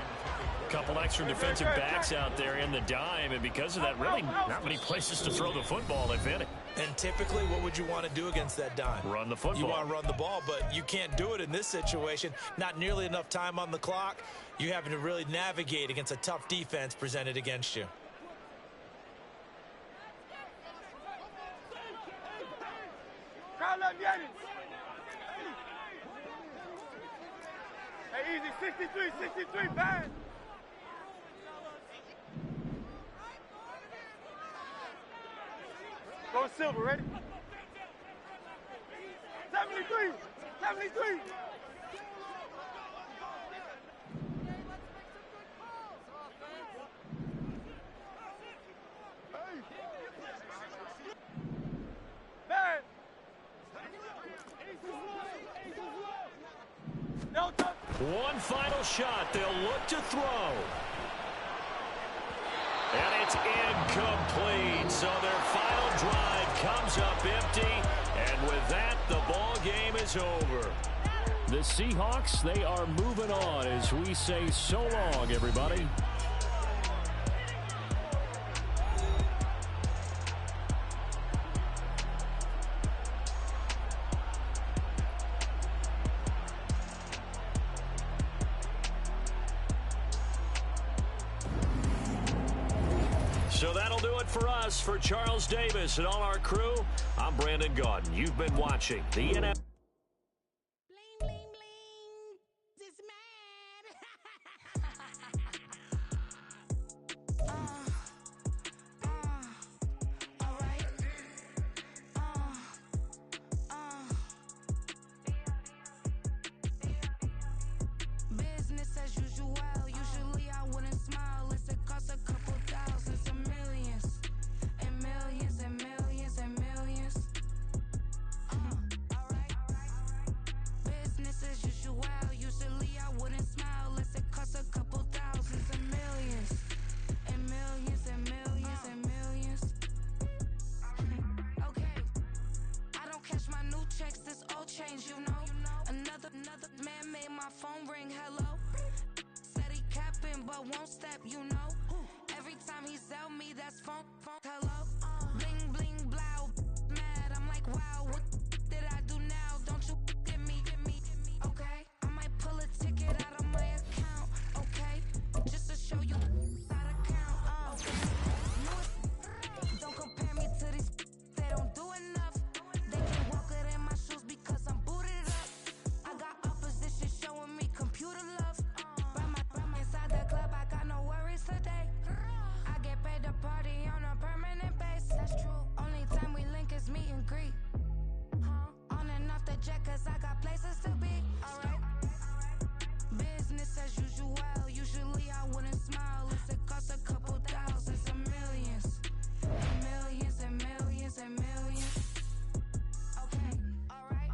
A couple extra defensive backs out there in the dime, and because of that, really not many places to throw the football, if any. And typically, what would you want to do against that dime? Run the football. You want to run the ball, but you can't do it in this situation. Not nearly enough time on the clock. You're having to really navigate against a tough defense presented against you. Call up Yeti. Hey, easy. 63, bang. Go Silver, ready? 73. One final shot. They'll look to throw. And it's incomplete. So their final drive comes up empty. And with that, the ball game is over. The Seahawks, they are moving on as we say so long, everybody. So that'll do it for us. For Charles Davis and all our crew, I'm Brandon Gaudin. You've been watching the NFL. Bling, bling, bling. This man. All right. Business as usual. Usually I wouldn't smile. It costs a couple thousands and millions. And millions and millions and millions. Alright. Business as usual. Usually I wouldn't smile. It costs a couple thousands and millions. And millions and millions and millions. Okay. I don't catch my new checks, this old change, you know. Another man made my phone ring, hello. Said he capping but won't step, you know. Every time he sell me, that's phone, hello. Bling, bling, blow, mad, I'm like, wow, what did I do now? Don't you get me, okay? I might pull a ticket out of my account, okay? Just to show you how to count, Don't compare me to these, they don't do enough. They can't walk it in my shoes because I'm booted up. I got opposition showing me computer love. By inside the club, I got no worries today. I get paid to party on a permanent base. That's true. Only time we link is meet and greet. On and off the jet, cause I got places to be. Alright. Business as usual. Usually I wouldn't smile. It costs a couple thousands and millions. And millions and millions and millions. Okay, alright.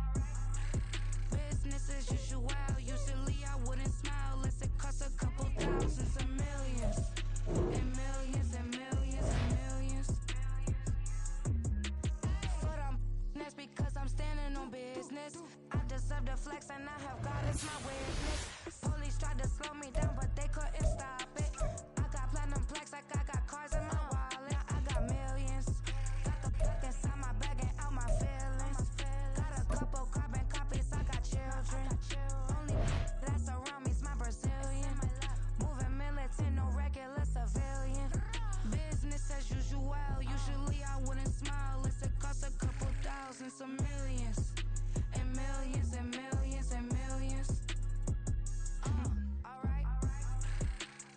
Business as usual. Usually I wouldn't smile. It costs a couple thousands and millions. And millions and millions and millions. Foot on business because I'm standing on business. I deserve the flex and I have God as my witness. Police tried to slow me down but they couldn't stop it. I got platinum plaques like I got cars in my wallet. I got millions. Got the fuck inside my bag and out my feelings. Got a couple carbon copies, I got children. Only that's around me's my Brazilian. Moving militant, no regular civilian. Business as usual. Usually I wouldn't smile. It costs a couple thousands of millions. And millions and millions and millions. Alright.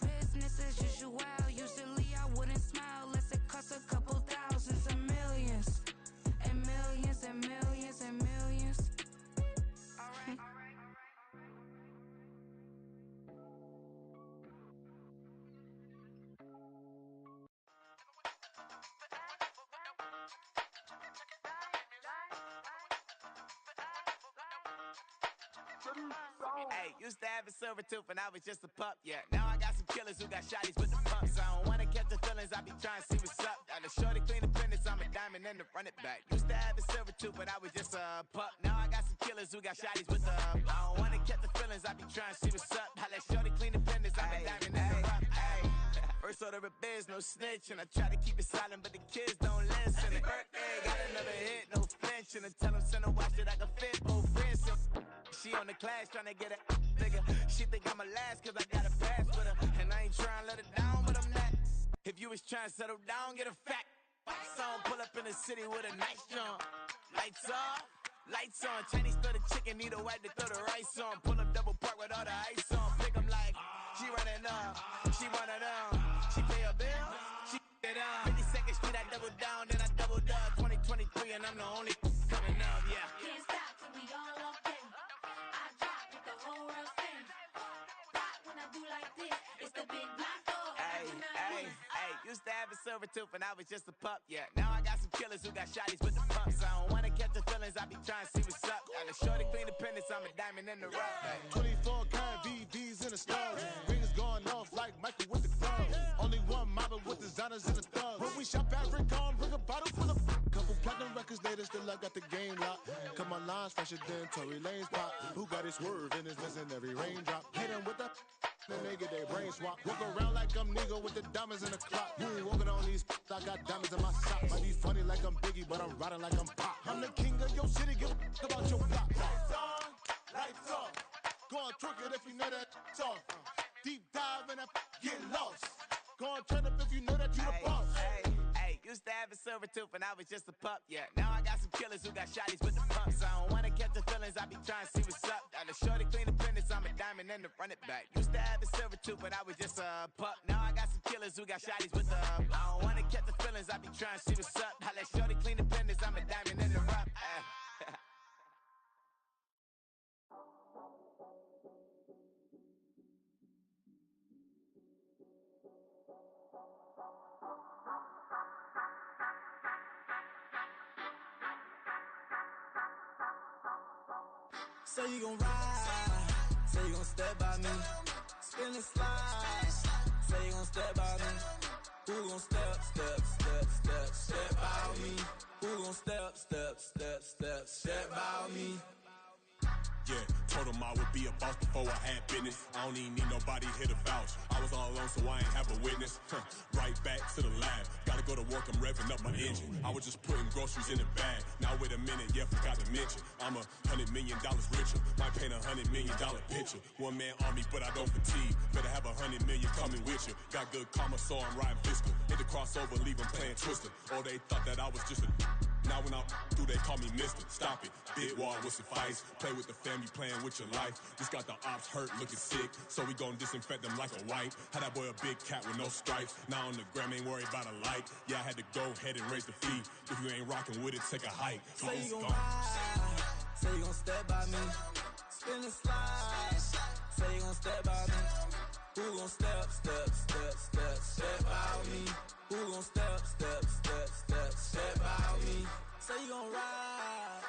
Business as usual. Usually I wouldn't smile. It costs a couple thousands of millions. And millions and millions and millions. Alright. Hey, used to have a silver tooth when I was just a pup, yeah. Now I got some killers who got shotties with the pumps. I don't wanna catch the feelings, I be trying to see what's up. Got a shorty clean the fitness, I'm a diamond and to run it back. Used to have a silver tooth when I was just a pup. Now I got some killers who got shotties with the I don't wanna catch the feelings, I be trying to see what's up. I let shorty clean the fitness, I'm a diamond and to run it. First order of biz, no snitch, and I try to keep it silent, but the kids don't listen. Birthday, got another hit, no flinch, and I tell them send a watch that I can fit both wrists. She on the class trying to get it bigger. She think I'm a last cause I got a pass with her. And I ain't trying to let her down, but I'm not. If you was trying to settle down, get a fact. Song pull up in the city with a nice jump. Lights off, lights on. Chinese throw the chicken, need a wipe to throw the rice on. Pull up double park with all the ice on. Pick 'em like, she running up, she one of them. She pay her bill, she it up. 52nd Street, I double down, then I doubled up. 2023 and I'm the only coming up, yeah. Can't stop till we all walk in. I drop with the whole world sing. Rock when I do like this, it's the big block door. Used to have a silver tooth when I was just a pup, yeah. Now I got some killers who got shotties with the pumps. I don't wanna catch the feelings, I be trying to see what's up. And the shorty clean the pendants, I'm a diamond in the rough. 24 karat VVs in the stars. Rings going off like Michael with the gloves. Only one model with designers in the thugs. When we shop at Rick on, bring a bottle full of couple platinum records later, still I got the game locked. Come on, lines fresher than Tory Lane's pop. Who got his swerve and is missing every raindrop? Hit them with the then they get their brain swap. Walk around like I'm nigga with the diamonds in the clock. You ain't walking on these I got diamonds in my socks. Might be funny like I'm Biggie, but I'm riding like I'm Pop. I'm the king of your city, give a about your block. Lights on, lights off. Go on, twerk it if you know that off. Deep dive and get lost. Go on, turn up if you know that you the boss. Hey, used to have a silver tooth and I was just a pup, yeah. Now I got some killers who got shotties with the pumps. I don't wanna catch the feelings, I be trying to see what's up. Now the shorty clean the pendants, I'm a diamond and to run it back. Used to have a silver tooth, but I was just a pup. Now I got some killers who got shotties with the I don't wanna catch the feelings, I be trying to see what's up. I let shorty clean the pendants, I'm a diamond in the rough. Say you gon' ride, say you gon' step by me, spin and slide, say you gon' step by me, who gon' step by me, who gon' step by me. Yeah, told him I would be a boss before I had business. I don't even need nobody here to vouch. I was all alone, so I ain't have a witness. Right back to the lab. Gotta go to work, I'm revving up my engine. I was just putting groceries in the bag. Now wait a minute, yeah, forgot to mention. I'm $100 million richer. Might paint $100 million picture. One man army, but I don't fatigue. Better have 100 million coming with you. Got good karma, so I'm riding fiscal. Hit the crossover, leave them playing Twister. Oh, they thought that I was just a now when I'm through, they call me Mister. Stop it, big wall with suffice. Play with the family, playing with your life. Just got the ops hurt, looking sick. So we gon' disinfect them like a wipe. Had that boy a big cat with no stripes. Now on the gram, ain't worried about a light. Yeah, I had to go ahead and raise the fee. If you ain't rocking with it, take a hike. Say you gon' ride, say you gon' step by me. Spin and slide, say you gon' step by me. Who gon' step by me? Who gon' step by me? Say you gon' ride.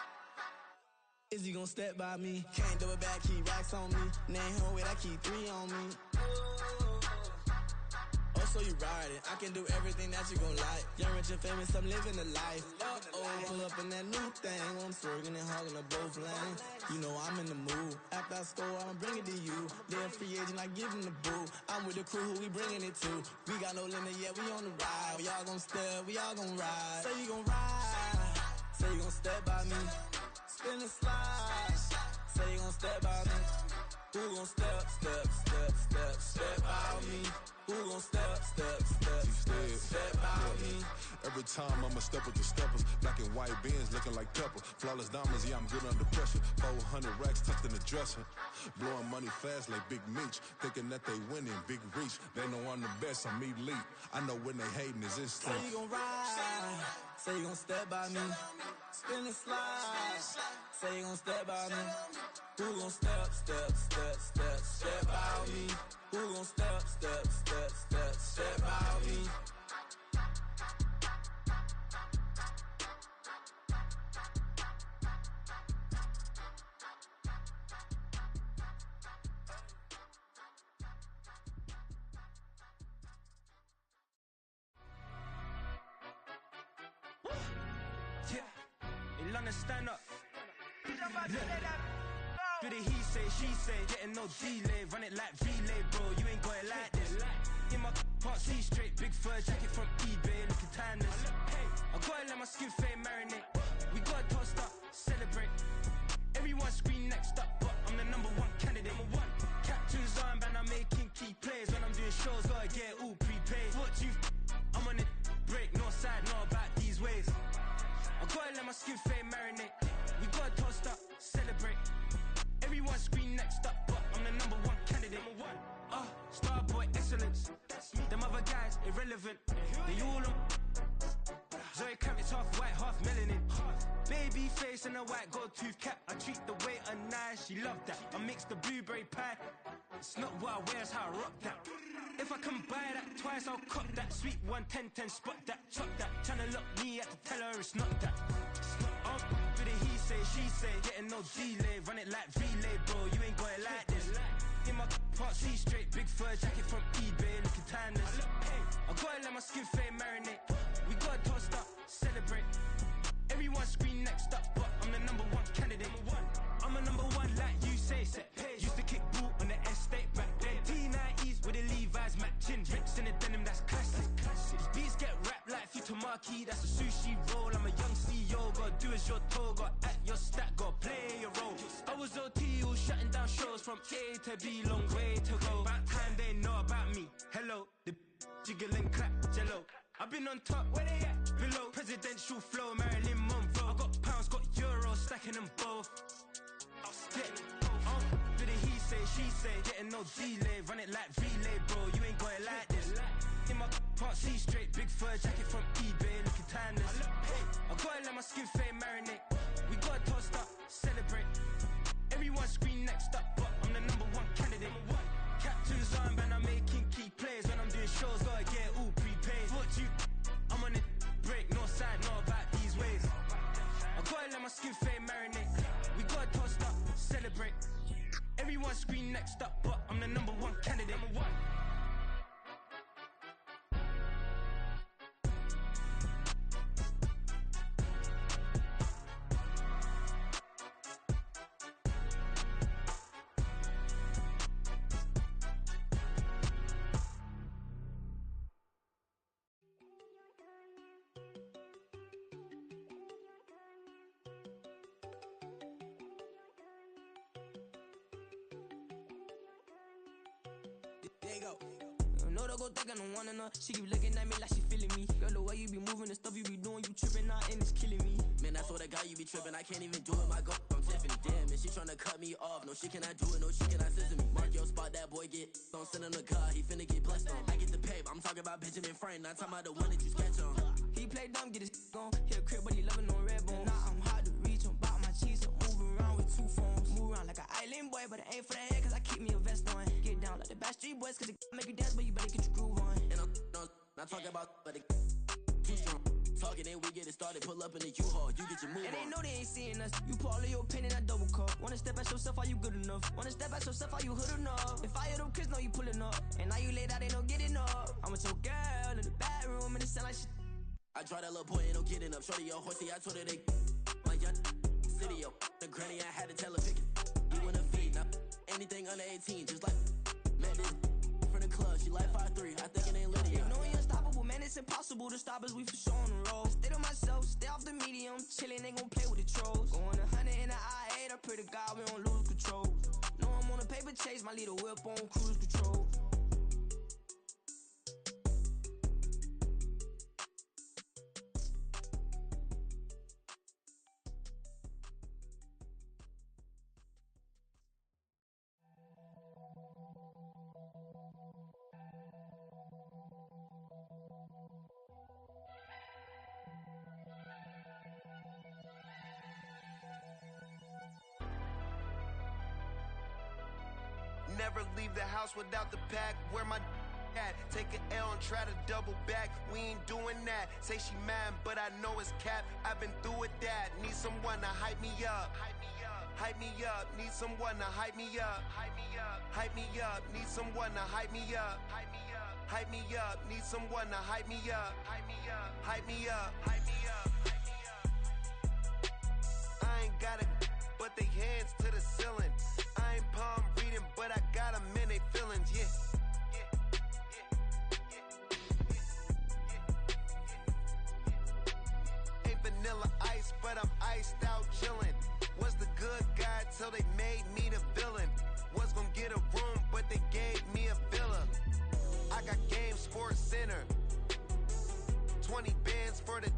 Is he gon' step by me? Can't do it back, keep racks on me. Name home with I keep 3 on me. Oh, so you riding. I can do everything that you gon' like. Young, rich, and famous, I'm living the life. Pull up in that new thing. I'm swerving and hogging up both lanes. You know I'm in the mood. After I score, I'ma bring it to you. They're a free agent, I give them the boo. I'm with the crew, who we bringing it to. We got no limit, yeah, we on the ride. We all gon' step, we all gon' ride. Say you gon' ride. Say you gon' step by me. Spin and slide. Say you gon' step by me. Who gon' step by me? Who gon' step by me? Every time I'ma step with the steppers. Black and white Benz looking like pepper. Flawless diamonds, yeah, I'm good under pressure. 400 racks tucked in the dresser. Blowing money fast like Big Meech. Thinking that they winning, big reach. They know I'm the best, I'm elite. I know when they hating is instant. Say you gon' ride, say you gon' step by me. Spin and slide, say you gon' step by me. Who gon' step by me? Who gon' step by me? Yeah, in London, stand up. Do the he say, she say, getting no delay, run it like relay, bro, you ain't got it like this. In my part C straight, big fur jacket from eBay, looking timeless. Hey, I gotta let my skin fade marinate. We gotta toast up, celebrate. Everyone scream next up, but I'm the #1 candidate. Captain's armband, I'm making key plays. When I'm doing shows, gotta get it all prepaid. What you I'm on it, break, no side, no about these ways. I gotta let my skin fade marinate. We gotta toast up, celebrate. Everyone scream next up, but I'm the #1 candidate. Starboy excellence. Them other guys irrelevant. They all on. Zoe Camp, it's half white, half melanin. Baby face and a white gold tooth cap. I treat the waiter nice, she love that. I mix the blueberry pie. It's not what I wear, it's how I rock that. If I can buy that twice, I'll cop that. Sweet 110, spot that, chop that. Tryna lock me at the teller, it's not that. she say, getting no delay. Run it like relay, bro, you ain't got it like this. In my part C straight, big fur jacket from eBay, looking timeless. I gotta let my skin fade marinate. We gotta toast up, celebrate. Everyone scream next up, but I'm the number one candidate. I'm a number one like you say. Used to kick boot on the estate back then. T90s with the Levi's matching. Rips in the denim, that's classic. These beats get wrapped like futamaki, that's a sushi roll. I'm a young CEO, gotta do as you're told. Gotta act your stat, gotta play your role. I was OT, all shutting down shows from A to B, long way to go. About time they know about me. Hello, the jiggle and clap, jello. I've been on top, where they at? Below, presidential flow, Marilyn Monroe. I got pounds, got euros, stacking them both. Do the he say, she say, getting no delay. Run it like relay, bro, you ain't got it like this. In my part C straight, big fur jacket from eBay, looking timeless. I gotta let my skin fade marinate. We gotta toast up, celebrate. Everyone scream next up, but I'm the number one candidate. Captain's armband, I'm making key plays. When I'm doing shows, gotta get all prepaid. What you? I'm on it, break, no side, know about these ways. I gotta let my skin fade marinate. We gotta toast up, celebrate. Everyone scream next up, but I'm the number one candidate. There you go. No, don't go thinking I wanna know. She keep looking at me like she feeling me. Girl, the way you be moving, the stuff you be doing, you tripping out and it's killing me. Man, I swear to God, you be tripping. I can't even do it. My girl from Tiffany. Damn, and she tryna cut me off. No, she cannot do it. No, she cannot scissor me. Mark your spot, that boy get on. Send him the car, he finna get blessed on. I get the pay, I'm talking about Benjamin Franklin. Not talking about the one that you sketch on. He play dumb, get his on. Hit a crib, but he loving on red bone. Now I'm hard to reach. I'm about my cheese. I'm moving around with two phones. Move around like an island boy, but it ain't for the head, cause I keep me a vest on. Get down like the Backstreet Boys, cause it make you dance, but you better get your groove on. And I'm not talking about, but it too strong. Talking and we get it started, pull up in the U-Haul, you get your move on. And they know they ain't seeing us. You put all of your opinion, I double cup. Wanna step at yourself, are you good enough? Wanna step at yourself, are you hood enough? If I hear them kids, know you pulling up. And now you late out, they don't get enough. I'm with your girl in the bedroom, and it sound like shit. I draw that little boy, ain't no getting up. Shorty, your horsey, I told her they my young city, yo. The granny, I had to tell her pick it. You in the feed, now anything under 18, just like met this from the club. She like 5'3", I think it ain't Lydia. You know we unstoppable, man, it's impossible to stop us. We for sure on the road. Stay to myself, stay off the medium, chillin', they gon' play with the trolls. Going 100 in the I-8, I pray to God we don't lose control. Know I'm on a paper chase, my leader whip on cruise control. Never leave the house without the pack. Where my at? Take an L and try to double back. We ain't doing that. Say she mad, but I know it's cap. I've been through with that. Need someone to hype me up. Hype me up. Need someone to hype me up. Hype me up. Need someone to hype me up. Hype me up. Need someone to hype me up. Hype me up. Hype me up. Hype me up. I ain't got it, but they hands to the ceiling. I ain't palm reading, but I got them in they feelings, yeah. Ain't vanilla ice, but I'm iced out chillin'. Was the good guy till they made me the villain. Was gonna get a room, but they gave me a villa. I got Game Sports Center, 20 bands for the